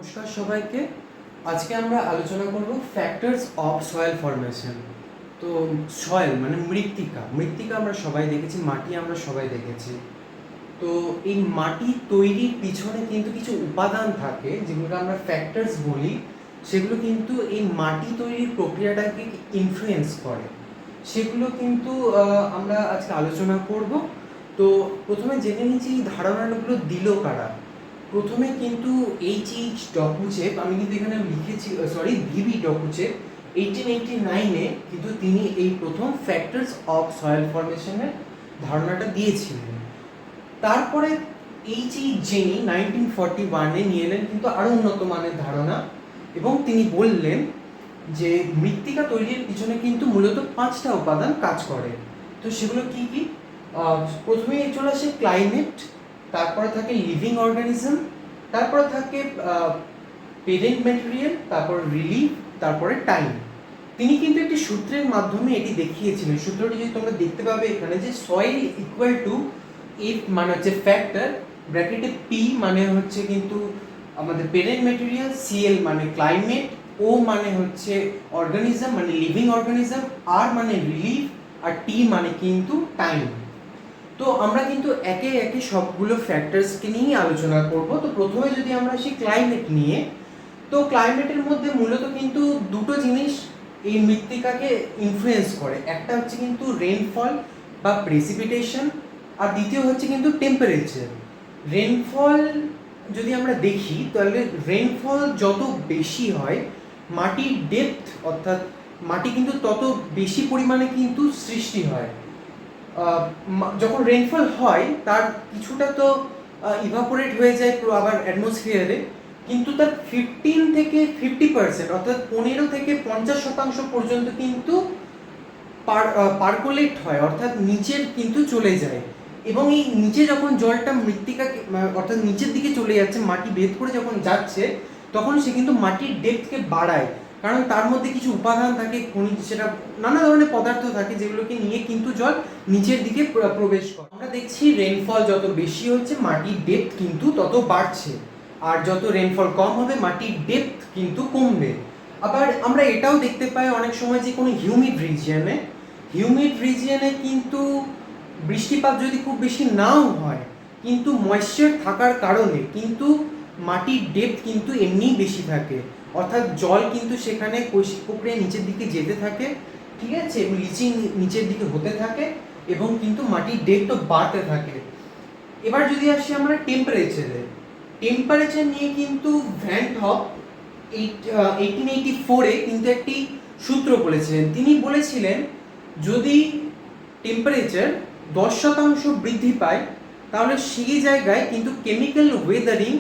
নমস্কার সবাইকে। আজকে আমরা আলোচনা করব ফ্যাক্টরস অফ সয়েল ফরমেশন। তো সয়েল মানে মৃত্তিকা, মৃত্তিকা আমরা সবাই দেখেছি, মাটি আমরা সবাই দেখেছি। তো এই মাটি তৈরির পিছনে কিন্তু কিছু উপাদান থাকে যেগুলোকে আমরা ফ্যাক্টরস বলি, সেগুলো কিন্তু এই মাটি তৈরির প্রক্রিয়াটাকে ইনফ্লুয়েন্স করে। সেগুলো কিন্তু আমরা আজকে আলোচনা করব। তো প্রথমে জেনে নিচ্ছি এই ধারণাগুলো দিল কারা। প্রথমে কিন্তু ডকুচেপ, আমি কিন্তু এখানে লিখেছি ভিবি ডকুচেপ 1889-এ কিন্তু তিনি এই প্রথম ফ্যাক্টরস অফ সয়েল ফরমেশনের ধারণাটা দিয়েছিলেন। তারপরে জেনি 1941-এ নিয়ে এলেন কিন্তু আরও উন্নত মানের ধারণা, এবং তিনি বললেন যে মৃত্তিকা তৈরির পিছনে কিন্তু মূলত 5টা উপাদান কাজ করে। তো সেগুলো কি কি? প্রথমেই চলে আসে ক্লাইমেট, তারপরে থাকে লিভিং অর্গানিজম, তারপরে থাকে পেরেন্ট ম্যাটেরিয়াল, তারপর রিলিফ, তারপরে টাইম। তিনি কিন্তু একটি সূত্রের মাধ্যমে এটি দেখিয়েছিলেন। সূত্রটি যদি তোমরা দেখতে পাবে এখানে, যে সয়েল ইকুয়াল টু এফ মানে হচ্ছে ফ্যাক্টর, ব্র্যাকেটে পি মানে হচ্ছে কিন্তু আমাদের পেরেন্ট ম্যাটেরিয়াল, সিএল মানে ক্লাইমেট, ও মানে হচ্ছে অর্গানিজম মানে লিভিং অর্গানিজম, আর মানে রিলিফ, আর টি মানে কিন্তু টাইম। তো আমরা কিন্তু একে একে সবগুলো ফ্যাক্টরসকে নিয়ে আলোচনা করব। তো প্রথমে যদি আমরা আসি ক্লাইমেট নিয়ে, তো ক্লাইমেটের মধ্যে মূলত কিন্তু দুটো জিনিস এই মৃত্তিকাকে ইনফ্লুয়েন্স করে। একটা হচ্ছে কিন্তু রেইনফল বা প্রেসিপিটেশন, আর দ্বিতীয় হচ্ছে কিন্তু টেম্পারেচার। রেইনফল যদি আমরা দেখি তাহলে রেইনফল যত বেশি হয়, মাটির ডেপথ অর্থাৎ মাটি কিন্তু তত বেশি পরিমাণে কিন্তু সৃষ্টি হয়। যখন রেইনফল হয় তার কিছুটা তো ইভাপোরেট হয়ে যায় আবার অ্যাটমসফিয়ারে, কিন্তু তার 15 থেকে 50% অর্থাৎ 15 থেকে 50% পর্যন্ত কিন্তু পার্কোলেট হয়, অর্থাৎ নিচের কিন্তু চলে যায়। এবং এই নিচে যখন জলটা মৃত্তিকা অর্থাৎ নিচের দিকে চলে যাচ্ছে, মাটি ভেদ করে যখন যাচ্ছে, তখন সে কিন্তু মাটির ডেপথকে বাড়ায়, কারণ তার মধ্যে কিছু উপাদান থাকে, খনিজ, সেটা নানা ধরনের পদার্থ থাকে যেগুলোকে নিয়ে কিন্তু জল নিচের দিকে প্রবেশ করে। আমরা দেখছি রেইনফল যত বেশি হচ্ছে মাটির ডেপথ কিন্তু তত বাড়ছে, আর যত রেইনফল কম হবে মাটির ডেপথ কিন্তু কমবে। আবার আমরা এটাও দেখতে পাই অনেক সময় যে কোনো হিউমিড রিজিয়নে কিন্তু বৃষ্টিপাত যদি খুব বেশি নাও হয়, কিন্তু ময়েশ্চার থাকার কারণে কিন্তু মাটির ডেপথ কিন্তু এমনিই বেশি থাকে, অর্থাৎ জল কিন্তু সেখানে কৈশিক প্রক্রিয়া নিচের দিকে যেতে থাকে, ঠিক আছে, এবং লিচিং নিচের দিকে হতে থাকে, এবং কিন্তু মাটির ডেপথও বাড়তে থাকে। এবার যদি আসি আমরা টেম্পারেচার নিয়ে কিন্তু ভ্যান হক 1884-এ কিন্তু একটি সূত্র বলেছিলেন। তিনি বলেছিলেন যদি টেম্পারেচার 10% বৃদ্ধি পায়, তাহলে সেই জায়গায় কিন্তু কেমিক্যাল ওয়েদারিং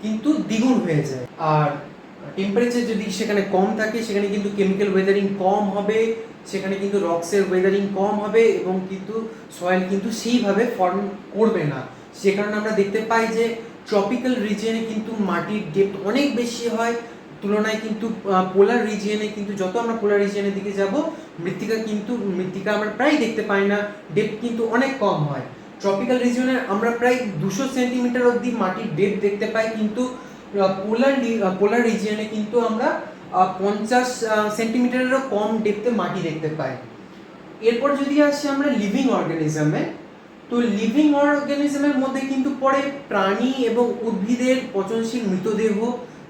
কিন্তু দ্বিগুণ হয়ে যায়। আর টেম্পারেচার যদি সেখানে কম থাকে, সেখানে কিন্তু কেমিক্যাল ওয়েদারিং কম হবে, সেখানে কিন্তু রক্সের ওয়েদারিং কম হবে, এবং কিন্তু সয়েল কিন্তু সেইভাবে ফর্ম করবে না। সে কারণে আমরা দেখতে পাই যে ট্রপিক্যাল রিজিয়নে কিন্তু মাটির ডেপথ অনেক বেশি হয় তুলনায় কিন্তু পোলার রিজিয়নে কিন্তু যত আমরা পোলার রিজিয়নের দিকে যাব, মৃত্তিকা আমরা প্রায় দেখতে পাই না, ডেপথ কিন্তু অনেক কম হয়। ট্রপিক্যাল রিজিয়নে আমরা প্রায় 200 সেন্টিমিটার অবধি মাটির ডেপথ দেখতে পাই, কিন্তু পোলার রিজিয়নে কিন্তু আমরা 50 সেন্টিমিটারেরও কম ডেপথে মাটি দেখতে পাই। এরপর যদি আসি আমরা লিভিং অর্গানিজমে, তো লিভিং অর্গানিজমের মধ্যে কিন্তু পড়ে প্রাণী এবং উদ্ভিদের পচনশীল মৃতদেহ,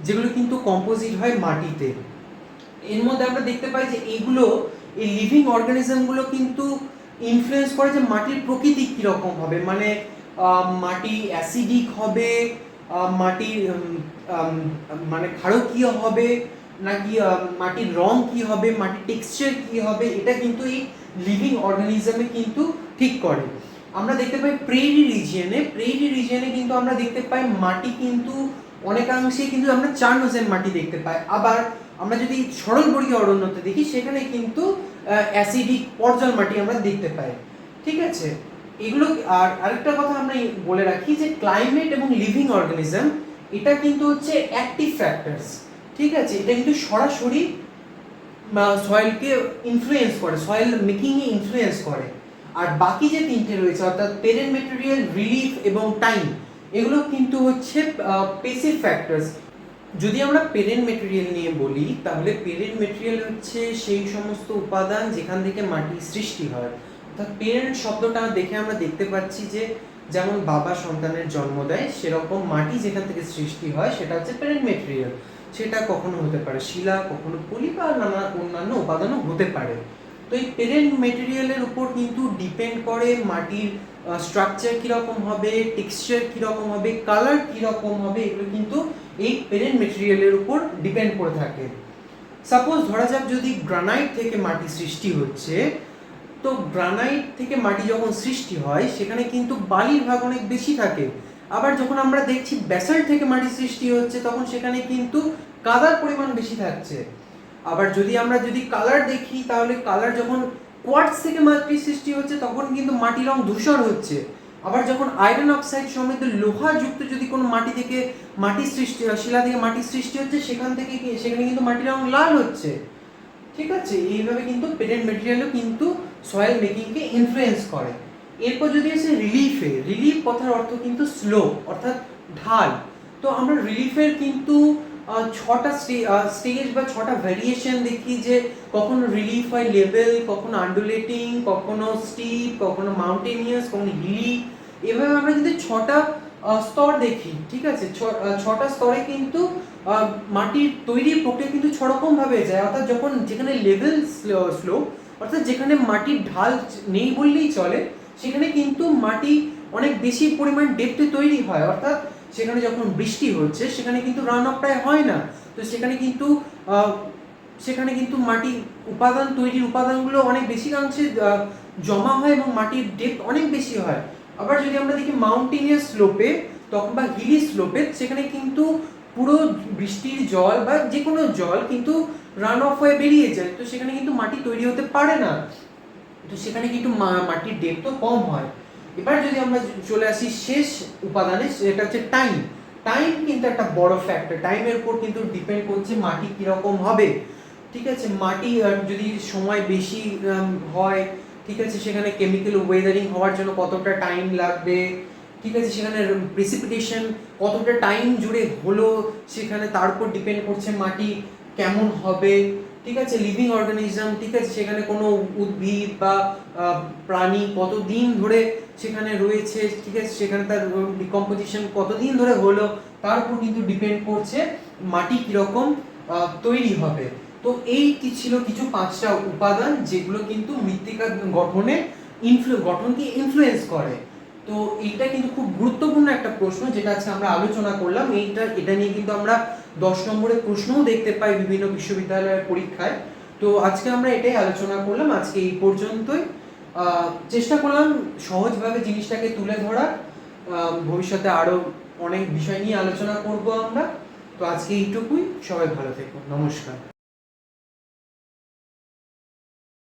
যেগুলো কিন্তু কম্পোজিট হয় মাটিতে। এর মধ্যে আমরা দেখতে পাই যে এই লিভিং অর্গানিজমগুলো কিন্তু ইনফ্লুয়েন্স করে যে মাটির প্রকৃতি কীরকম হবে, মানে মাটি অ্যাসিডিক হবে, মাটি মানে ক্ষারকীয় হবে, নাকি মাটির রং কি হবে, মাটির টেক্সচার কি হবে, এটা কিন্তু এই লিভিং অর্গানিজমে কিন্তু ঠিক করে। আমরা দেখতে পাই প্রেরি রিজিয়নে কিন্তু আমরা দেখতে পাই মাটি কিন্তু অনেকাংশে কিন্তু আমরা চার্নোজেন মাটি দেখতে পাই। আবার আমরা যদি সরলবর্গীয় অরণ্যতে দেখি, সেখানে কিন্তু অ্যাসিডিক পর্জল মাটি আমরা দেখতে পাই, ঠিক আছে। এগুলো আর আরেকটা কথা আমরা বলে রাখি যে ক্লাইমেট এবং লিভিং অর্গানিজম এটা কিন্তু হচ্ছে অ্যাক্টিভ ফ্যাক্টরস, ঠিক আছে। এটা কিন্তু সরাসরি সয়েলকে ইনফ্লুয়েন্স করে, সয়েল মেকিংয়ে ইনফ্লুয়েন্স করে। আর বাকি যে তিনটে রয়েছে অর্থাৎ পেরেন্ট ম্যাটেরিয়াল, রিলিফ এবং টাইম, এগুলো কিন্তু হচ্ছে পেসিভ ফ্যাক্টরস। যদি আমরা পেরেন্ট মেটেরিয়াল নিয়ে বলি, তাহলে পেরেন্ট মেটেরিয়াল হচ্ছে সেই সমস্ত উপাদান যেখান থেকে মাটি সৃষ্টি হয়। অর্থাৎ পেরেন্ট শব্দটা দেখে আমরা দেখতে পাচ্ছি যে যেমন বাবা সন্তানের জন্ম দেয়, সেরকম মাটি যেখান থেকে সৃষ্টি হয় সেটা হচ্ছে পেরেন্ট মেটেরিয়াল। সেটা কখনো হতে পারে শিলা, কখনো পলি বা নানা অন্যান্য উপাদানও হতে পারে। তো এই পেরেন্ট মেটেরিয়ালের উপর কিন্তু ডিপেন্ড করে মাটির স্ট্রাকচার কীরকম হবে, টেক্সচার কীরকম হবে, কালার কীরকম হবে, এগুলো কিন্তু এই পেরেন্ট মেটেরিয়ালের উপর ডিপেন্ড করে থাকে। সাপোজ ধরা যাক যদি গ্রানাইট থেকে মাটি সৃষ্টি হচ্ছে, তো গ্রানাইট থেকে মাটি যখন সৃষ্টি হয় সেখানে কিন্তু বালির ভাগ অনেক বেশি থাকে। আবার যখন আমরা দেখছি ব্যাসাল্ট থেকে মাটি সৃষ্টি হচ্ছে, তখন সেখানে কিন্তু কাদার পরিমাণ বেশি থাকছে। আবার আমরা যদি কালার দেখি, তাহলে কালার যখন কোয়ার্টজ থেকে মাটি সৃষ্টি হচ্ছে তখন কিন্তু মাটির রং ধূসর হচ্ছে। আবার যখন আয়রন অক্সাইড সমৃদ্ধ লোহাযুক্ত যদি কোনো মাটি থেকে মাটির সৃষ্টি, শিলা থেকে মাটির সৃষ্টি হচ্ছে, সেখানে কিন্তু মাটির রং লাল হচ্ছে। ঠিক আছে, এইভাবে কিন্তু পেরেন্ট মেটেরিয়ালও কিন্তু সয়েল মেকিংকে ইনফ্লুয়েন্স করে। এরপর যদি আসে রিলিফ কথার অর্থ কিন্তু স্লোপ অর্থাৎ ঢাল। তো আমরা রিলিফের কিন্তু ছটা স্টেজ বা ছটা ভ্যারিয়েশন দেখি, যে কখনো রিলিফ হয় লেভেল, কখনো আন্ডুলেটিং, কখনো স্টিপ, কখনো মাউন্টেনিয়াস, কখনো হিলি। এভাবে আমরা কিন্তু ছটা স্তর দেখি। ঠিক আছে, ছটা স্তরে কিন্তু মাটির তৈরির প্রক্রিয়া কিন্তু ছরকম ভাবে যায়। অর্থাৎ যেখানে লেভেল স্লোপ, অর্থাৎ যেখানে মাটির ঢাল নেই বললেই চলে, সেখানে কিন্তু মাটি অনেক বেশি পরিমাণ ডেপথে তৈরি হয়। অর্থাৎ সেখানে যখন বৃষ্টি হচ্ছে সেখানে কিন্তু রান অফ প্রায় হয় না। তো সেখানে কিন্তু মাটির তৈরির উপাদানগুলো অনেক বেশিকাংশে জমা হয় এবং মাটির ডেপথ অনেক বেশি হয়। আবার যদি আমরা দেখি মাউন্টেনিয়াস স্লোপে তখন বা হিলি স্লোপে, সেখানে কিন্তু পুরো বৃষ্টির জল বা যে কোনো জল কিন্তু রান অফ হয়ে বেরিয়ে যায়। তো সেখানে কিন্তু মাটি তৈরি হতে পারে না। তো সেখানে কিন্তু মাটির ডেপথও কম হয়। এবার যদি আমরা চলে আসি শেষ উপাদানে, সেটা হচ্ছে টাইম কিন্তু একটা বড় ফ্যাক্টর। টাইমের উপর কিন্তু ডিপেন্ড করছে মাটি কিরকম হবে। ঠিক আছে, মাটি যদি সময় বেশি হয়, ঠিক আছে, সেখানে কেমিক্যাল ওয়েদারিং হওয়ার জন্য কতটা টাইম লাগবে, ঠিক আছে, সেখানে প্রেসিপিটেশন কতটা টাইম জুড়ে হলো, সেখানে তার উপর ডিপেন্ড করছে মাটি কেমন হবে। ঠিক আছে, লিভিং অর্গানিজম, ঠিক আছে, সেখানে কোনো উদ্ভিদ বা প্রাণী কতদিন ধরে সেখানে রয়েছে, ঠিক আছে, সেখানে তার ডিকম্পোজিশন কতদিন ধরে হলো, তার উপর কিন্তু ডিপেন্ড করছে মাটি কীরকম তৈরি হবে। তো এই ছিল কিছু 5টা উপাদান যেগুলো কিন্তু মৃত্তিকা গঠনকে ইনফ্লুয়েন্স করে। তো এইটা কিন্তু খুব গুরুত্বপূর্ণ একটা প্রশ্ন, যেটা আজকে আমরা আলোচনা করলাম। এটা নিয়ে কিন্তু আমরা 10 নম্বরের প্রশ্নও দেখতে পাই বিভিন্ন বিশ্ববিদ্যালয়ের পরীক্ষায়। তো আজকে আমরা এটাই আলোচনা করলাম। আজকে এই পর্যন্তই। চেষ্টা করলাম সহজভাবে জিনিসটাকে তুলে ধরা। ভবিষ্যতে আরো অনেক বিষয় নিয়ে আলোচনা করব আমরা। তো আজকে এইটুকুই। সবাই ভালো থেকো। নমস্কার।